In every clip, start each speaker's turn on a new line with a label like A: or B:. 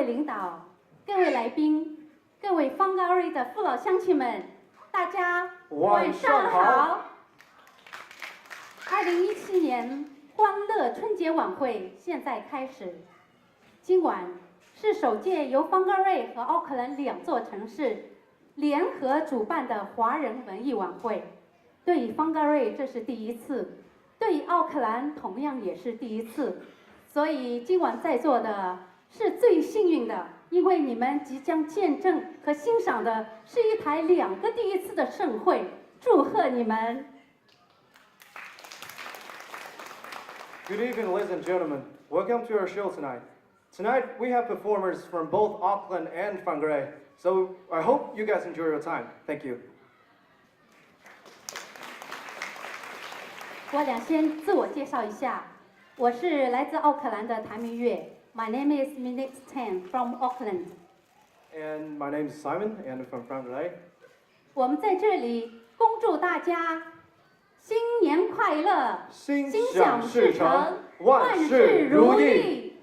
A: 位领导、各位来宾、各位Whangarei的父老乡亲们，大家晚上好。2017年欢乐春节晚会现在开始。今晚是首届由Whangarei和奥克兰两座城市联合主办的华人文艺晚会。对于Whangarei这是第一次，对于奥克兰同样也是第一次。所以今晚在座的是最幸运的，因为你们即将见证和欣赏的是一台2个第一次的盛会，祝贺你们！
B: Good evening, ladies and gentlemen. Welcome to our show tonight. Tonight we have performers from both Auckland and Whangarei, so I hope you guys enjoy your time. Thank you.
A: 我俩先自我介绍一下，我是来自奥克兰的谭明月。My name is Minix Tan from Auckland.
B: And my name is Simon, and I'm from Whangarei.
A: 我们在这里恭祝大家新年快乐，
B: 心想事成，万事如意。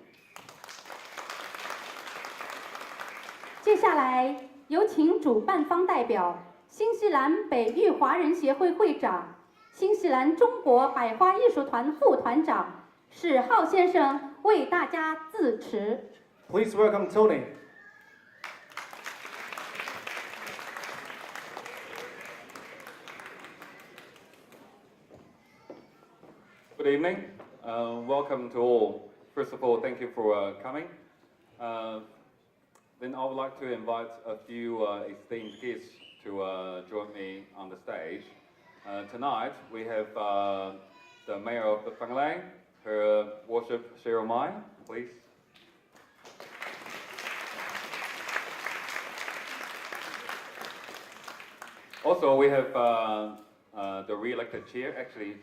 A: 接下来有请主办方代表新西兰北域华人协会会长、新西兰中国百花艺术团副团长史浩先生为大家致辞。
B: Please welcome Tony.
C: Good evening. Welcome to all. First of all, thank you for coming. Then I would like to invite a few esteemed guests to join me on the stage. Tonight we have the Mayor of the Whangarei, Her Worship Sheryl, please. Also, we have the re-elected chair. Actually,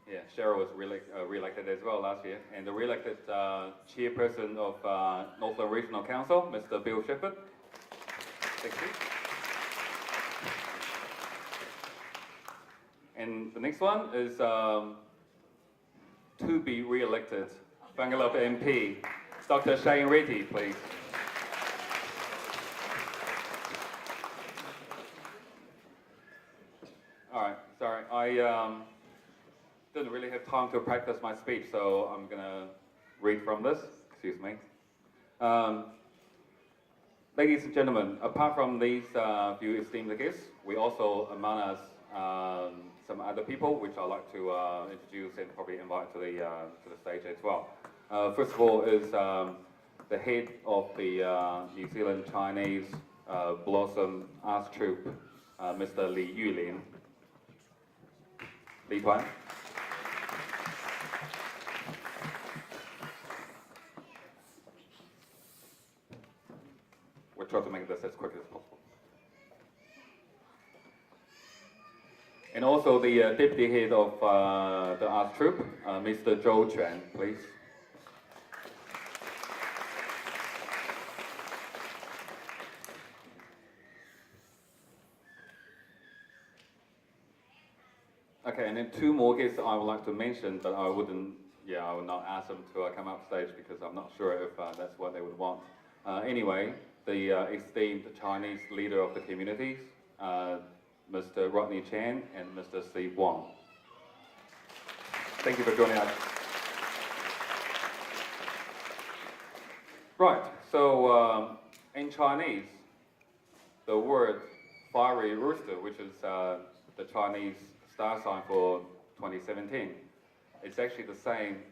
C: yeah, Sheryl was re-elected as well last year, and the re-elected chairperson of Northland Regional Council, Mr. Bill Shepherd. Thank you. And the next one is to be re-elected Whangarei MP, Dr. Reti, please. All right, sorry, I didn't really have time to practice my speech, so I'm gonna read from this. Excuse me. Ladies and gentlemen, apart from these few esteemed guests, we also among us some other people which I'd like to introduce and probably invite to the stage as well. First of all is the head of the New Zealand Chinese Blossom Arts Troupe, Mr. Yulin. Quan. We'll try to make this as quick as possible. And also the deputy head of the art troupe, Mr. Zhou, please. Okay, and then two more guests I would like to mention, but I would not ask them to come up stage because I'm not sure if that's what they would want. Anyway, the esteemed Chinese leader of the communities, Mr. Rodney Chan and Mr. Steve Wong. Thank you for joining us. Right, so in Chinese, the word fiery rooster, which is the Chinese star sign for 2017, it's actually the same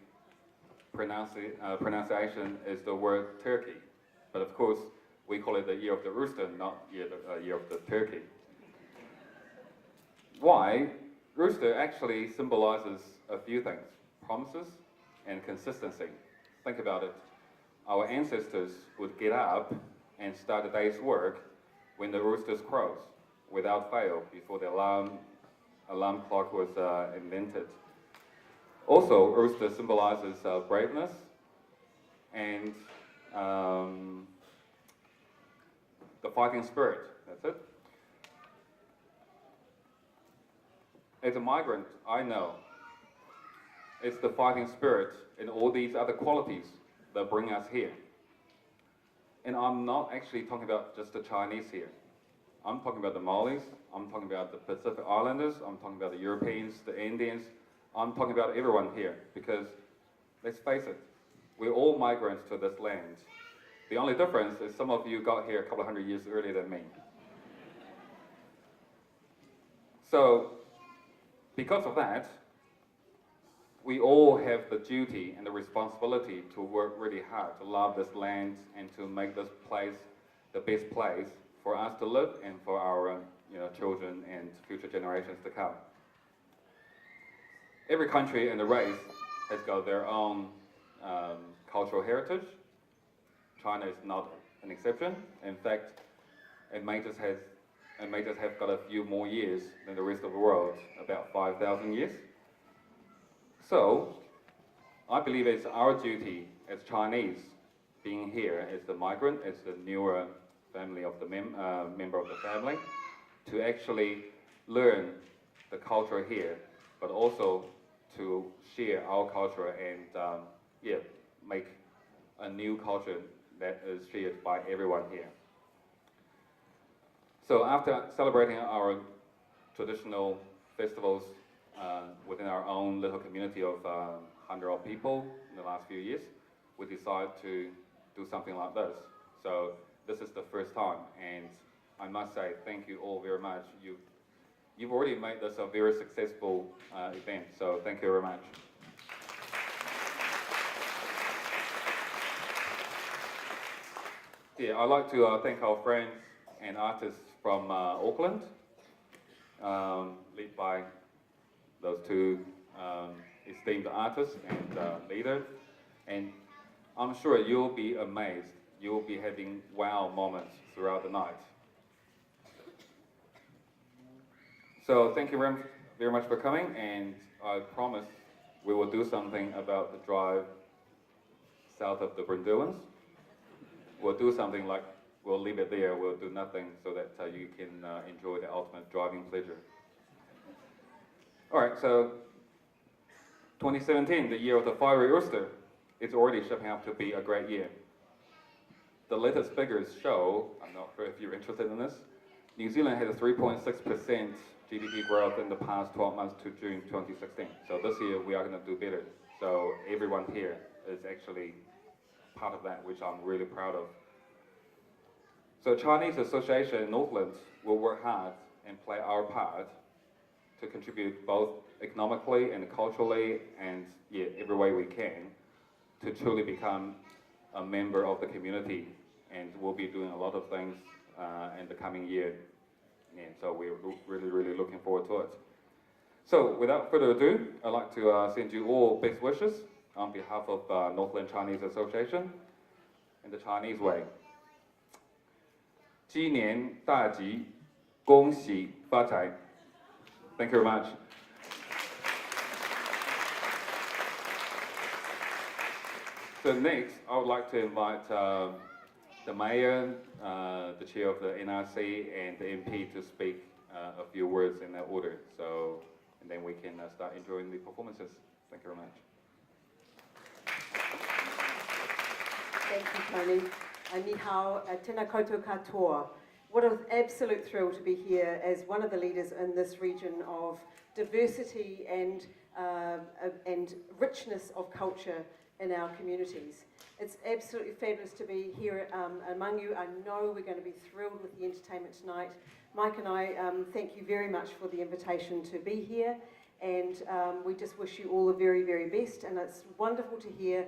C: pronunciation as the word turkey. But of course, we call it the year of the rooster, not year of the turkey. Why? Rooster actually symbolizes a few things: promises and consistency. Think about it. Our ancestors would get up and start a day's work when the roosters crows, without fail, before the alarm clock was invented. Also, rooster symbolizes braveness and the fighting spirit. That's it. As a migrant, I know it's the fighting spirit and all these other qualities that bring us here. And I'm not actually talking about just the Chinese here. I'm talking about the Maoris, I'm talking about the Pacific Islanders, I'm talking about the Europeans, the Indians, I'm talking about everyone here, because let's face it, we're all migrants to this land. The only difference is some of you got here a couple of hundred years earlier than me. So, because of that, we all have the duty and the responsibility to work really hard, to love this land and to make this place the best place for us to live and for our children and future generations to come. Every country and the race has got their own cultural heritage. China is not an exception. In fact, it may just have got a few more years than the rest of the world, about 5,000 years. So, I believe it's our duty as Chinese, being here as the migrant, as the newer family of the member of the family, to actually learn the culture here, but also to share our culture and make a new culture that is shared by everyone here. So after celebrating our traditional festivals within our own little community of 100-odd people in the last few years, we decided to do something like this. So this is the first time, and I must say thank you all very much. You've already made this a very successful event, so thank you very much. Yeah, I'd like to thank our friends and artists from Auckland, led by those two esteemed artists and leaders. And I'm sure you'll be amazed. You'll be having wow moments throughout the night. So thank you very much for coming, and I promise we will do something about the drive south of the Brindilans. We'll do something like, we'll leave it there, we'll do nothing so that you can enjoy the ultimate driving pleasure. All right, so 2017, the year of the fiery rooster, it's already shaping up to be a great year. The latest figures show, I'm not sure if you're interested in this, New Zealand had a 3.6% GDP growth in the past 12 months to June 2016. So this year we are going to do better. So everyone here is actually part of that, which I'm really proud of. So Chinese Association in Northland will work hard and play our part to contribute both economically and culturally and every way we can to truly become a member of the community, and we'll be doing a lot of things in the coming year, and so we're really looking forward to it. So without further ado, I'd like to send you all best wishes on behalf of Northland Chinese Association in the Chinese way. 鸡年大吉，恭喜发财. Thank you very much. So next, I would like to invite the Mayor, the Chair of the NRC, and the MP to speak a few words in that order. So, and then we can start enjoying the performances. Thank you very much.
D: Thank you, Tony. Ni hao, tēnā koutou katoa. What an absolute thrill to be here as one of the leaders in this region of diversity and richness of culture in our communities. It's absolutely fabulous to be here among you. I know we're going to be thrilled with the entertainment tonight. Mike and I thank you very much for the invitation to be here, and we just wish you all the very best. And it's wonderful to hear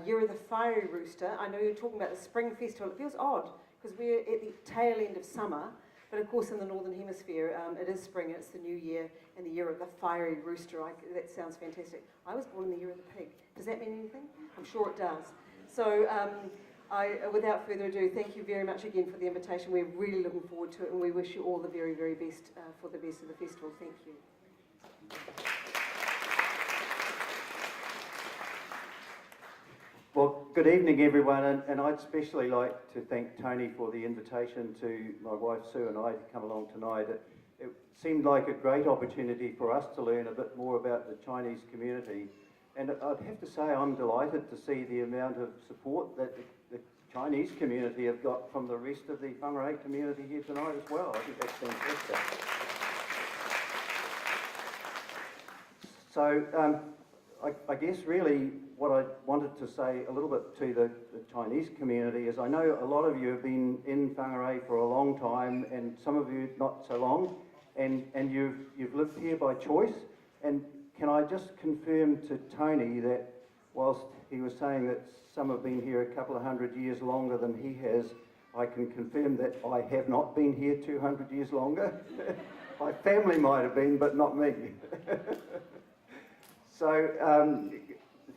D: Year of the Fiery Rooster. I know you're talking about the Spring Festival. It feels odd because we're at the tail end of summer, but of course in the Northern Hemisphere it is spring, it's the new year, and the Year of the Fiery Rooster. That sounds fantastic. I was born in the Year of the Pig. Does that mean anything? I'm sure it does. So without further ado, thank you very much again for the invitation. We're really looking forward to it, and we wish you all the very best for the best of the festival. Thank you.
E: Well, good evening everyone, and I'd especially like to thank Tony for the invitation to my wife Sue and I to come along tonight. It seemed like a great opportunity for us to learn a bit more about the Chinese community, and I'd have to say I'm delighted to see the amount of support that the Chinese community have got from the rest of the Whangarei community here tonight as well. I think that's fantastic. So I guess really what I wanted to say a little bit to the Chinese community is I know a lot of you have been in Whangarei for a long time and some of you not so long, and you've lived here by choice. And can I just confirm to Tony that whilst he was saying that some have been here a couple of hundred years longer than he has, I can confirm that I have not been here 200 years longer. My family might have been, but not me. So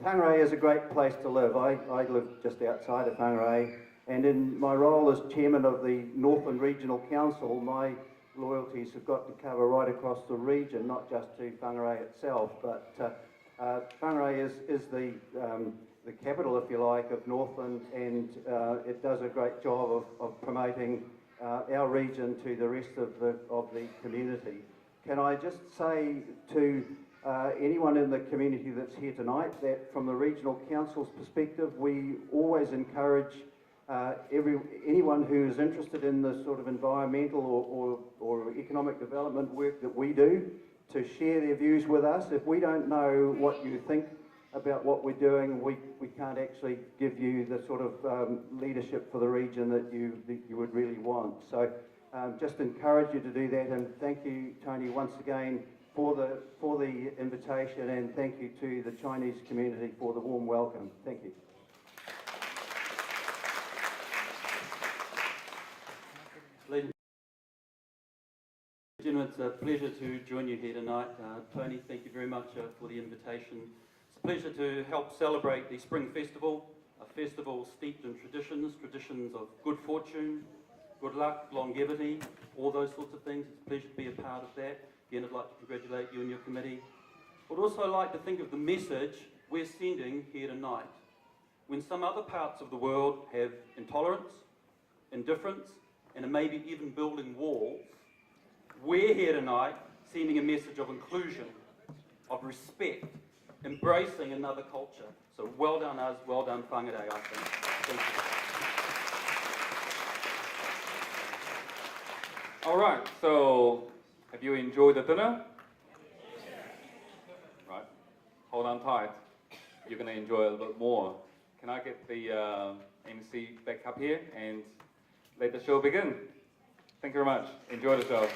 E: Whangarei is a great place to live. I live just outside of Whangarei, and in my role as chairman of the Northland Regional Council, my loyalties have got to cover right across the region, not just to Whangarei itself, but Whangarei is the capital, if you like, of Northland, and it does a great job of promoting our region to the rest of the community. Can I just say to anyone in the community that's here tonight that from the Regional Council's perspective, we always encourage anyone who is interested in the sort of environmental or economic development work that we do to share their views with us. If we don't know what you think about what we're doing, we can't actually give you the sort of leadership for the region that you would really want. So just encourage you to do that, and thank you, Tony, once again for the invitation, and thank you to the Chinese community for the warm welcome. Thank you.
F: Ladies and gentlemen, it's a pleasure to join you here tonight. Tony, thank you very much for the invitation. It's a pleasure to help celebrate the Spring Festival, a festival steeped in traditions of good fortune, good luck, longevity, all those sorts of things. It's a pleasure to be a part of that. Again, I'd like to congratulate you and your committee. I'd also like to think of the message we're sending here tonight. When some other parts of the world have intolerance, indifference, and maybe even building walls, we're here tonight sending a message of inclusion, of respect, embracing another culture. So well done us, well done Whangarei, I think. Thank you.
C: All right, so have you enjoyed the dinner? Right, hold on tight. You're going to enjoy it a bit more. Can I get the MC back up here and let the show begin? Thank you very much. Enjoy the show.